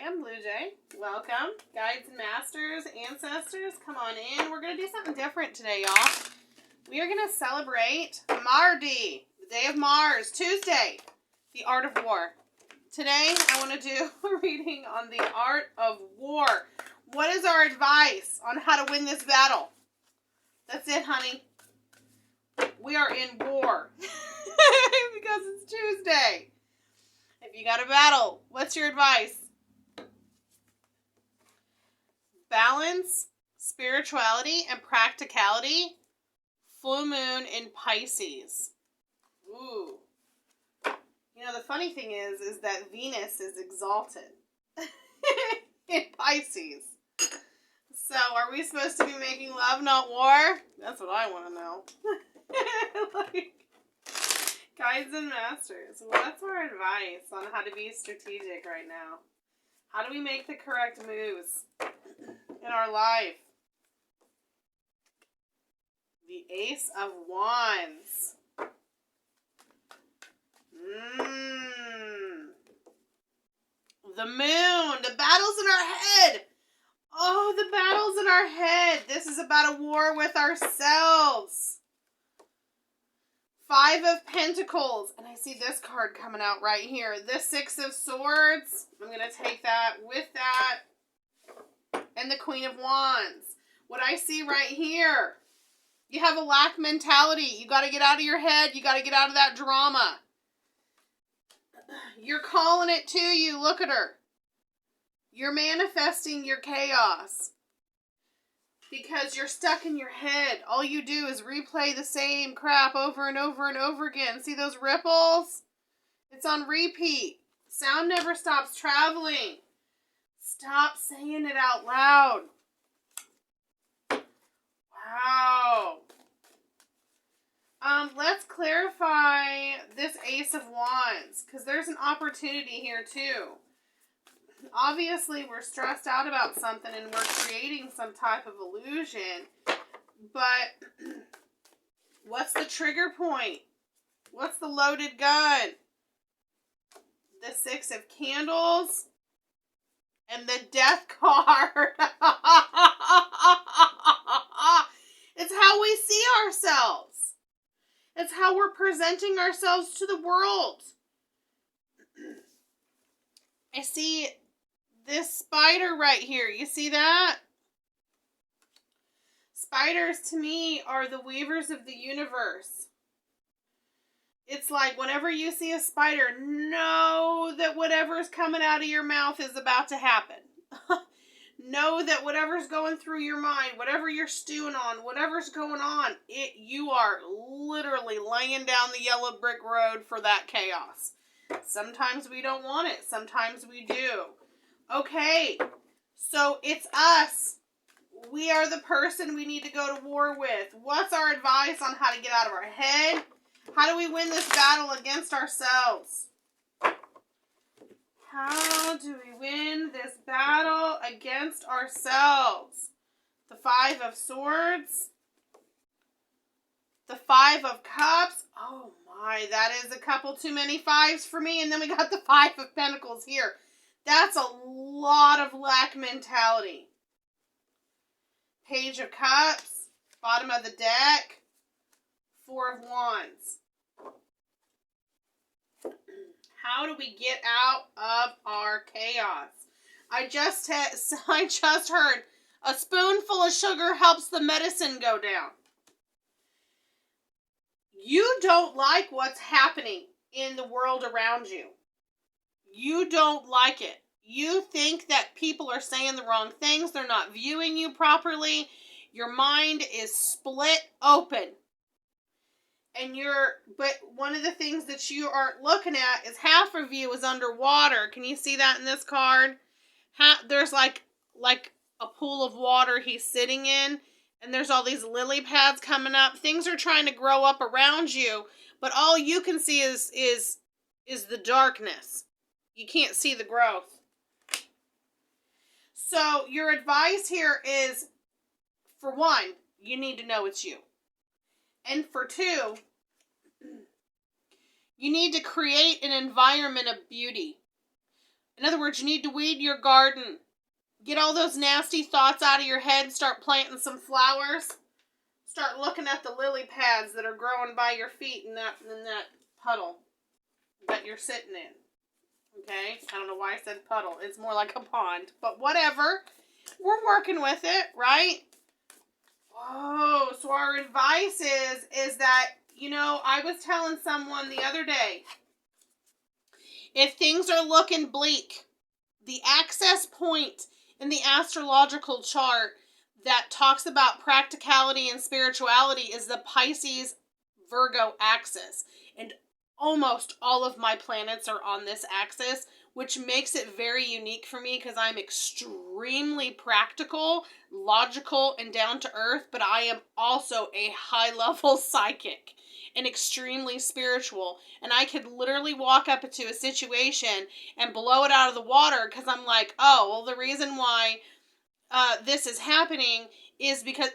Welcome, Blue Jay. Welcome, guides and masters, ancestors. Come on in. We're going to do something different today, y'all. We are going to celebrate Mardi, the day of Mars, Tuesday, the art of war. Today, I want to do a reading on the art of war. What is our advice on how to win this battle? That's it, honey. We are in war because it's Tuesday. If you got a battle, what's your advice? Balance, spirituality, and practicality. Full moon in Pisces. Ooh. You know, the funny thing is that Venus is exalted in Pisces. So, are we supposed to be making love, not war? That's what I want to know. Guides and masters, what's our advice on how to be strategic right now? How do we make the correct moves in our life? The Ace of Wands. The moon. The battles in our head. Oh, the battles in our head. This is about a war with ourselves. Five of Pentacles. And I see this card coming out right here. The Six of Swords. I'm going to take that with that. And the Queen of Wands. What I see right here. You have a lack mentality. You got to get out of your head. You got to get out of that drama. You're calling it to you. Look at her. You're manifesting your chaos. Because you're stuck in your head. All you do is replay the same crap over and over and over again. See those ripples? It's on repeat. Sound never stops traveling. Stop saying it out loud. Wow. Let's clarify this Ace of Wands. Because there's an opportunity here too. Obviously, we're stressed out about something and we're creating some type of illusion. But what's the trigger point? What's the loaded gun? The Six of Candles and the Death card. It's how we see ourselves. It's how we're presenting ourselves to the world. I see this spider right here. You see that? Spiders to me are the weavers of the universe. It's like whenever you see a spider, know that whatever's coming out of your mouth is about to happen. Know that whatever's going through your mind, whatever you're stewing on, whatever's going on, you are literally laying down the yellow brick road for that chaos. Sometimes we don't want it. Sometimes we do. Okay, so it's us. We are the person we need to go to war with. What's our advice on how to get out of our head? How do we win this battle against ourselves? How do we win this battle against ourselves? The Five of Swords. The Five of Cups. Oh my, that is a couple too many fives for me. And then we got the Five of Pentacles here. That's a lot of lack mentality. Page of Cups. Bottom of the deck. Four of Wands. How do we get out of our chaos? I just heard a spoonful of sugar helps the medicine go down. You don't like what's happening in the world around you. You don't like it. You think that people are saying the wrong things. They're not viewing you properly. Your mind is split open. But one of the things that you aren't looking at is half of you is underwater. Can you see that in this card? There's like a pool of water he's sitting in, and there's all these lily pads coming up. Things are trying to grow up around you, but all you can see is the darkness. You can't see the growth. So your advice here is, for one, you need to know it's you. And for two, you need to create an environment of beauty. In other words, you need to weed your garden. Get all those nasty thoughts out of your head. Start planting some flowers. Start looking at the lily pads that are growing by your feet in that puddle that you're sitting in. Okay? I don't know why I said puddle. It's more like a pond. But whatever. We're working with it, right? Oh, so our advice is that, I was telling someone the other day, if things are looking bleak, the access point in the astrological chart that talks about practicality and spirituality is the Pisces Virgo axis. And almost all of my planets are on this axis, which makes it very unique for me because I'm extremely practical, logical, and down to earth, but I am also a high-level psychic and extremely spiritual. And I could literally walk up into a situation and blow it out of the water because I'm like, oh, well, the reason why this is happening is because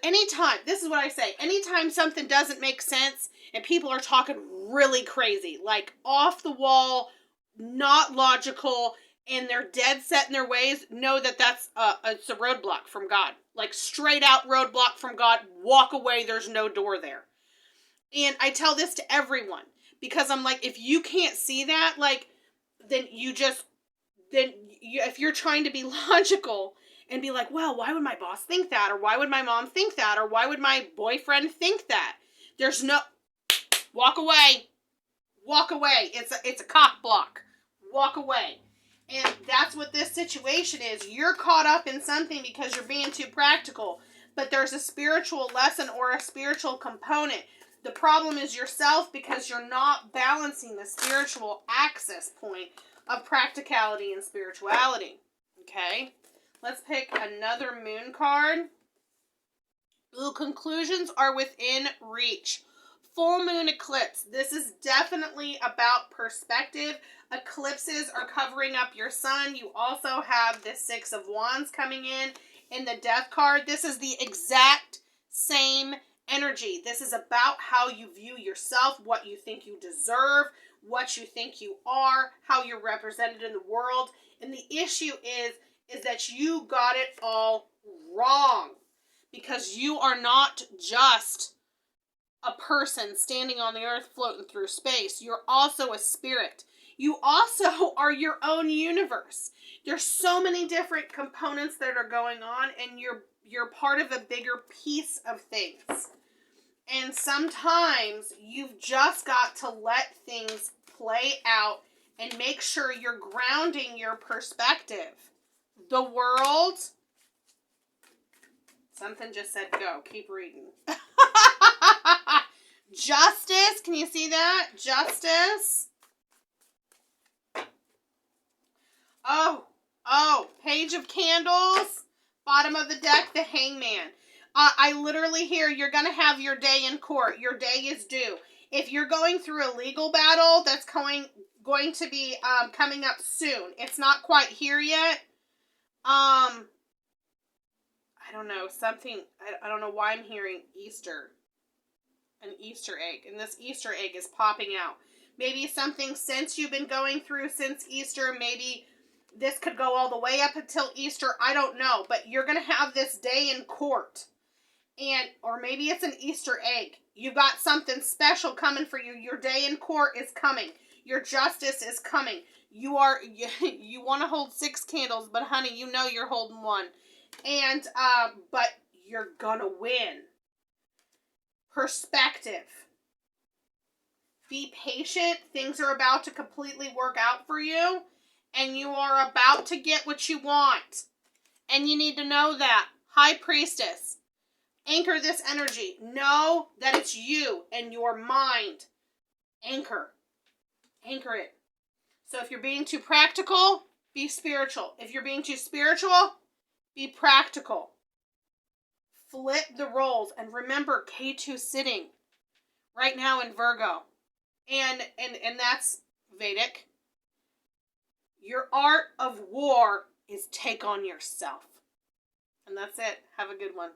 this is what I say, anytime something doesn't make sense and people are talking really crazy, like off the wall, not logical, and they're dead set in their ways, know that it's a roadblock from God. Like straight out roadblock from God. Walk away, there's no door there. And I tell this to everyone because I'm like, if you can't see that, like, if you're trying to be logical and be like, well, why would my boss think that? Or why would my mom think that? Or why would my boyfriend think that? Walk away. Walk away. It's a cock block. Walk away. And that's what this situation is. You're caught up in something because you're being too practical. But there's a spiritual lesson or a spiritual component. The problem is yourself because you're not balancing the spiritual access point of practicality and spirituality. Okay? Let's pick another moon card. Ooh, conclusions are within reach. Full moon eclipse. This is definitely about perspective. Eclipses are covering up your sun. You also have the Six of Wands coming in the Death card. This is the exact same energy. This is about how you view yourself, what you think you deserve, what you think you are, how you're represented in the world. And the issue is that you got it all wrong because you are not just a person standing on the earth floating through space. You're also a spirit. You also are your own universe. There's so many different components that are going on, and you're part of a bigger piece of things. And sometimes you've just got to let things play out and make sure you're grounding your perspective. The world. Something just said go. Keep reading. Justice. Can you see that? Justice. Oh. Page of Candles. Bottom of the deck, the Hangman. I literally hear you're going to have your day in court. Your day is due. If you're going through a legal battle, that's going to be coming up soon. It's not quite here yet. I don't know. I don't know why I'm hearing Easter. An Easter egg. And this Easter egg is popping out. Maybe something since you've been going through since Easter. Maybe this could go all the way up until Easter. I don't know. But you're going to have this day in court. Or maybe it's an Easter egg. You've got something special coming for you. Your day in court is coming. Your justice is coming. You want to hold 6 candles, but honey, you know you're holding 1. But you're gonna win. Perspective. Be patient. Things are about to completely work out for you, and you are about to get what you want. And you need to know that. High Priestess. Anchor this energy. Know that it's you and your mind. Anchor it. So if you're being too practical, be spiritual. If you're being too spiritual, be practical. Flip the roles. And remember, K2 sitting right now in Virgo. And that's Vedic. Your art of war is take on yourself. And that's it. Have a good one.